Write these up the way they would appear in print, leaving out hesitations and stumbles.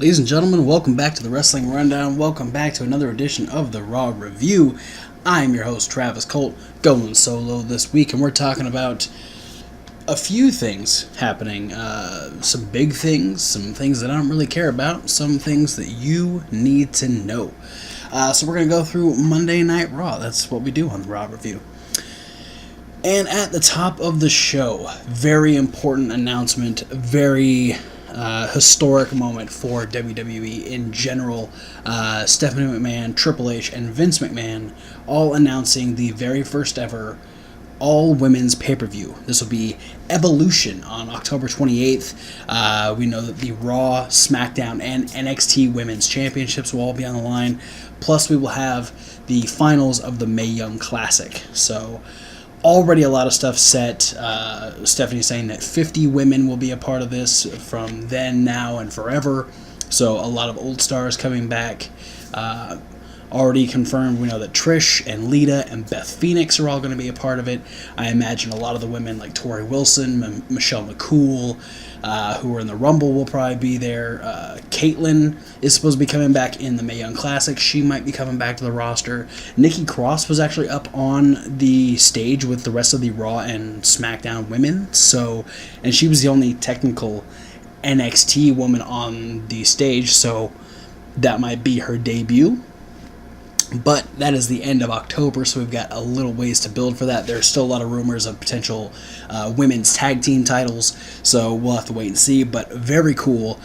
Ladies and gentlemen, welcome back to the Wrestling Rundown. Welcome back to another edition of the Raw Review. I'm your host, Travis Colt, going solo this week, and we're talking about a few things happening. Some big things, some things that I don't really care about, some things that you need to know. So we're going to go through Monday Night Raw. That's what we do on the Raw Review. And at the top of the show, very important announcement, very historic moment for WWE in general. Stephanie McMahon, Triple H, and Vince McMahon all announcing the very first ever all-women's pay-per-view. This will be Evolution on October 28th. We know that the Raw, SmackDown, and NXT Women's Championships will all be on the line. Plus, we will have the finals of the Mae Young Classic. So, already a lot of stuff set. Stephanie's saying that 50 women will be a part of this from then, now, and forever. So a lot of old stars coming back. Already confirmed, we know that Trish and Lita and Beth Phoenix are all going to be a part of it. I imagine a lot of the women like Tori Wilson, Michelle McCool, who were in the Rumble will probably be there. Caitlyn is supposed to be coming back in the Mae Young Classic. She might be coming back to the roster. Nikki Cross was actually up on the stage with the rest of the Raw and SmackDown women. And she was the only technical NXT woman on the stage, so that might be her debut. But that is the end of October, so we've got a little ways to build for that. There's still a lot of rumors of potential women's tag team titles, so we'll have to wait and see. But very cool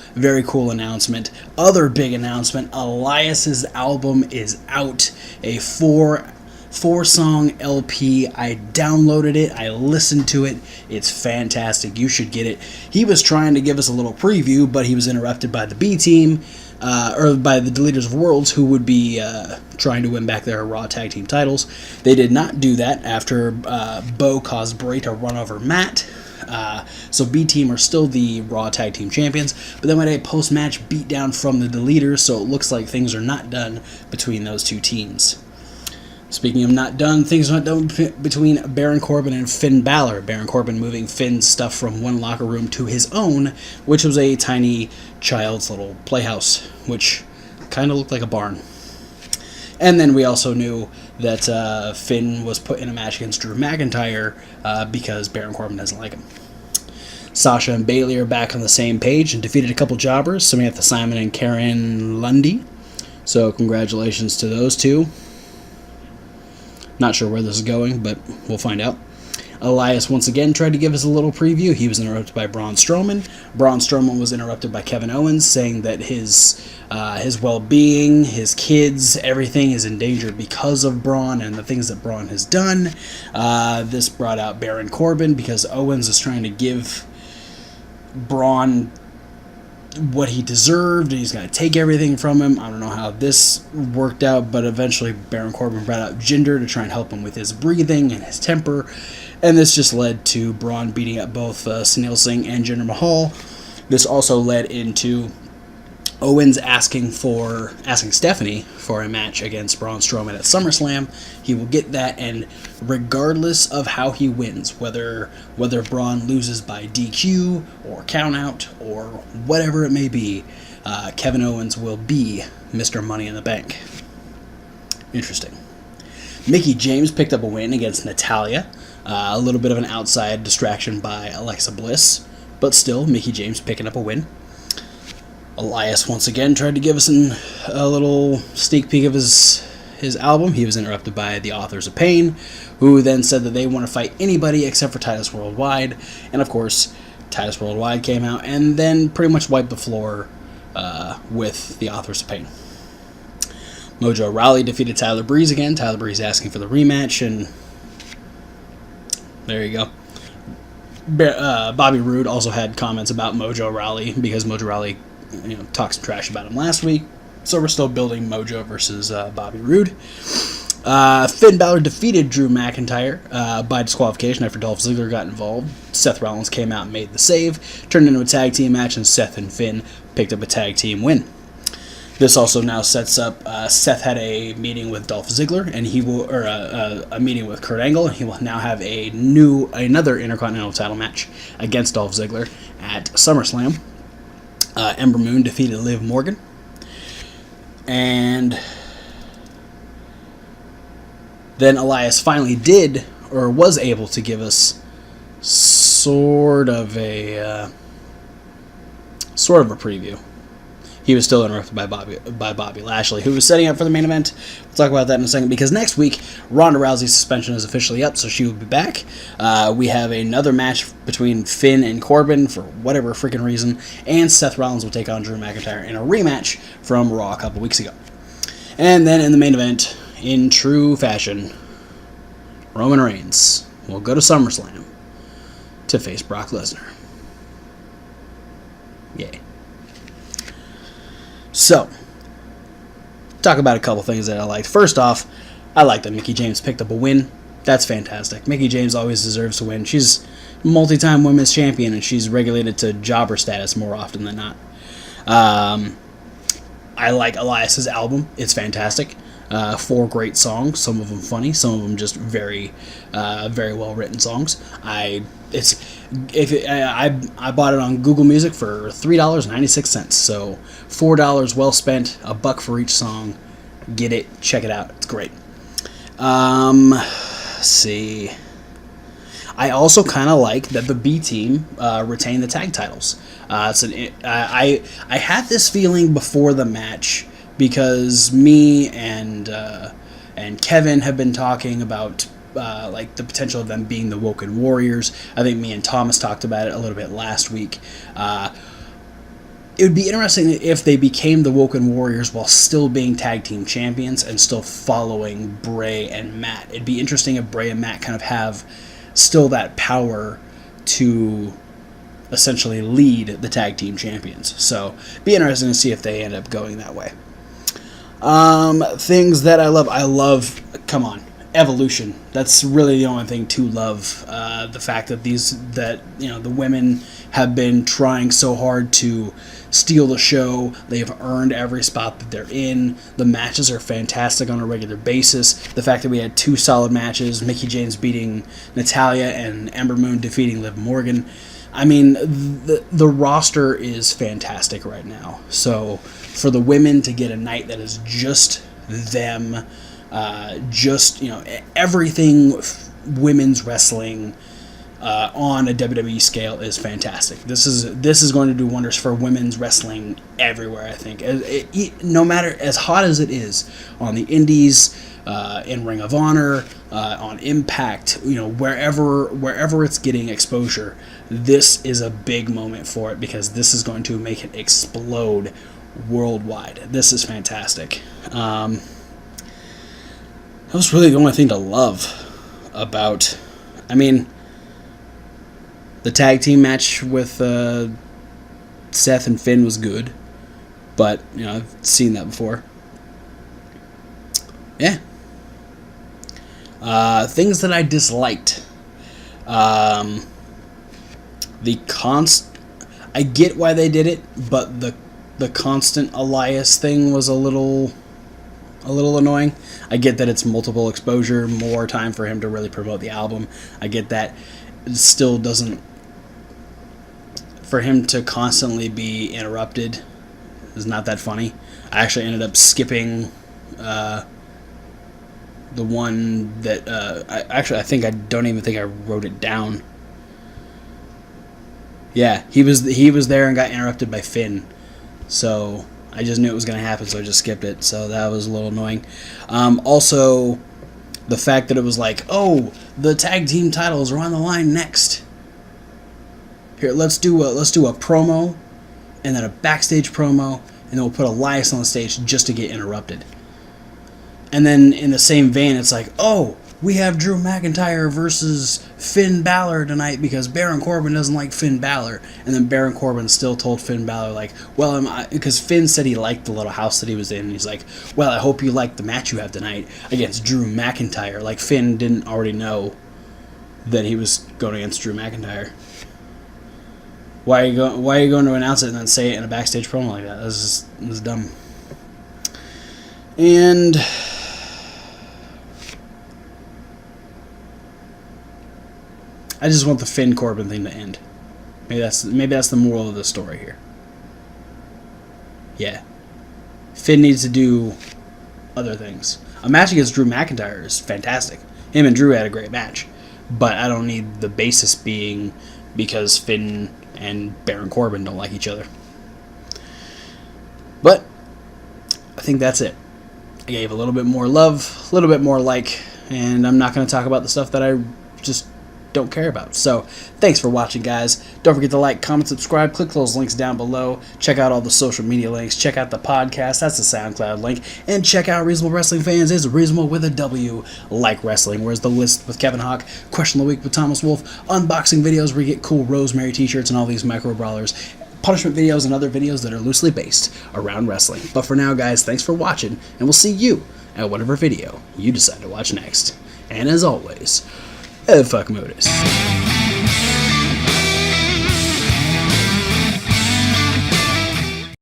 announcement. Other big announcement, Elias's album is out. A four-song LP. I downloaded it. I listened to it. It's fantastic. You should get it. He was trying to give us a little preview, but he was interrupted by the B Team. Or by the Deleters of Worlds, who would be trying to win back their Raw Tag Team titles. They did not do that after Bo caused Bray to run over Matt. So B-Team are still the Raw Tag Team Champions, but then we had a post-match beatdown from the Deleters, so it looks like things are not done between those two teams. Speaking of not done, things are not done between Baron Corbin and Finn Balor. Baron Corbin moving Finn's stuff from one locker room to his own, which was a tiny child's little playhouse, which kind of looked like a barn. And then we also knew that Finn was put in a match against Drew McIntyre because Baron Corbin doesn't like him. Sasha and Bayley are back on the same page and defeated a couple jobbers, Samantha Simon and Karen Lundy. So congratulations to those two. Not sure where this is going, but we'll find out. Elias once again tried to give us a little preview. He was interrupted by Braun Strowman. Braun Strowman was interrupted by Kevin Owens, saying that his well-being, his kids, everything is in danger because of Braun and the things that Braun has done. This brought out Baron Corbin because Owens is trying to give Braun what he deserved, and he's going to take everything from him. I don't know how this worked out, but eventually Baron Corbin brought out Jinder to try and help him with his breathing and his temper, and this just led to Braun beating up both Sunil Singh and Jinder Mahal. This also led into Owens asking Stephanie for a match against Braun Strowman at SummerSlam. He will get that, and regardless of how he wins, whether Braun loses by DQ or countout or whatever it may be, Kevin Owens will be Mr. Money in the Bank. Interesting. Mickie James picked up a win against Natalya. A little bit of an outside distraction by Alexa Bliss, but still, Mickie James picking up a win. Elias once again tried to give us a little sneak peek of his album. He was interrupted by the Authors of Pain, who then said that they want to fight anybody except for Titus Worldwide. And of course, Titus Worldwide came out and then pretty much wiped the floor with the Authors of Pain. Mojo Rawley defeated Tyler Breeze again. Tyler Breeze asking for the rematch, and there you go. Bobby Roode also had comments about Mojo Rawley because Mojo Rawley talked some trash about him last week. So we're still building Mojo versus Bobby Roode. Finn Balor defeated Drew McIntyre by disqualification after Dolph Ziggler got involved. Seth Rollins came out and made the save, turned into a tag team match, and Seth and Finn picked up a tag team win. This also now sets up, Seth had a meeting with Dolph Ziggler, and a meeting with Kurt Angle, and he will now have another Intercontinental title match against Dolph Ziggler at SummerSlam. Ember Moon defeated Liv Morgan. And then Elias finally did, or was able to give us sort of a preview. He was still interrupted by Bobby Lashley, who was setting up for the main event. We'll talk about that in a second, because next week, Ronda Rousey's suspension is officially up, so she will be back. We have another match between Finn and Corbin, for whatever freaking reason, and Seth Rollins will take on Drew McIntyre in a rematch from Raw a couple weeks ago. And then in the main event, in true fashion, Roman Reigns will go to SummerSlam to face Brock Lesnar. Yay. So, talk about a couple things that I liked. First off, I like that Mickie James picked up a win. That's fantastic. Mickie James always deserves to win. She's multi-time women's champion, and she's regulated to jobber status more often than not. I like Elias's album. It's fantastic. 4 great songs. Some of them funny. Some of them just very, very well written songs. I bought it on Google Music for $3.96. So $4 well spent. $1 for each song. Get it. Check it out. It's great. Let's see. I also kind of like that the B team retained the tag titles. I had this feeling before the match, because me and Kevin have been talking about like the potential of them being the Woken Warriors. I think me and Thomas talked about it a little bit last week. It would be interesting if they became the Woken Warriors while still being tag team champions and still following Bray and Matt. It'd be interesting if Bray and Matt kind of have still that power to essentially lead the tag team champions. So be interesting to see if they end up going that way. Things that I love, come on, Evolution. That's really the only thing to love. The fact that the women have been trying so hard to steal the show. They've earned every spot that they're in. The matches are fantastic on a regular basis. The fact that we had 2 solid matches, Mickie James beating Natalya and Ember Moon defeating Liv Morgan. I mean, the roster is fantastic right now. So for the women to get a night that is just them, everything women's wrestling on a WWE scale is fantastic. This is going to do wonders for women's wrestling everywhere, I think. No matter, as hot as it is on the indies, in Ring of Honor, on Impact, wherever it's getting exposure, this is a big moment for it, because this is going to make it explode worldwide. This is fantastic. That was really the only thing to love about. I mean, the tag team match with Seth and Finn was good, but I've seen that before. Yeah. Things that I disliked. I get why they did it, but the constant Elias thing was a little annoying. I get that it's multiple exposure, more time for him to really promote the album. I get that. It still doesn't. For him to constantly be interrupted is not that funny. I actually ended up skipping the one that I don't even think I wrote it down. Yeah, he was there and got interrupted by Finn. So I just knew it was going to happen, so I just skipped it. So that was a little annoying. Also, the fact that it was like, oh, the tag team titles are on the line next. Here, let's do a promo, and then a backstage promo, and then we'll put Elias on the stage just to get interrupted. And then in the same vein, it's like, oh, we have Drew McIntyre versus Finn Balor tonight because Baron Corbin doesn't like Finn Balor. And then Baron Corbin still told Finn Balor, like, well, because Finn said he liked the little house that he was in. And he's like, well, I hope you like the match you have tonight against Drew McIntyre. Like, Finn didn't already know that he was going against Drew McIntyre. Why are you going to announce it and then say it in a backstage promo like that? This is dumb. And I just want the Finn Corbin thing to end. Maybe that's the moral of the story here. Yeah. Finn needs to do other things. A match against Drew McIntyre is fantastic. Him and Drew had a great match. But I don't need the basis being because Finn and Baron Corbin don't like each other. But I think that's it. I gave a little bit more love, a little bit more like, and I'm not going to talk about the stuff that I just don't care about. So, thanks for watching, guys. Don't forget to like, comment, subscribe, click those links down below. Check out all the social media links. Check out the podcast. That's the SoundCloud link. And check out Reasonable Wrestling Fans. It's Reasonable with a W, like wrestling. Where's the list with Kevin Hawk, Question of the Week with Thomas Wolf, unboxing videos where you get cool Rosemary t-shirts and all these micro brawlers, punishment videos, and other videos that are loosely based around wrestling. But for now, guys, thanks for watching, and we'll see you at whatever video you decide to watch next. And as always, fuck Modus.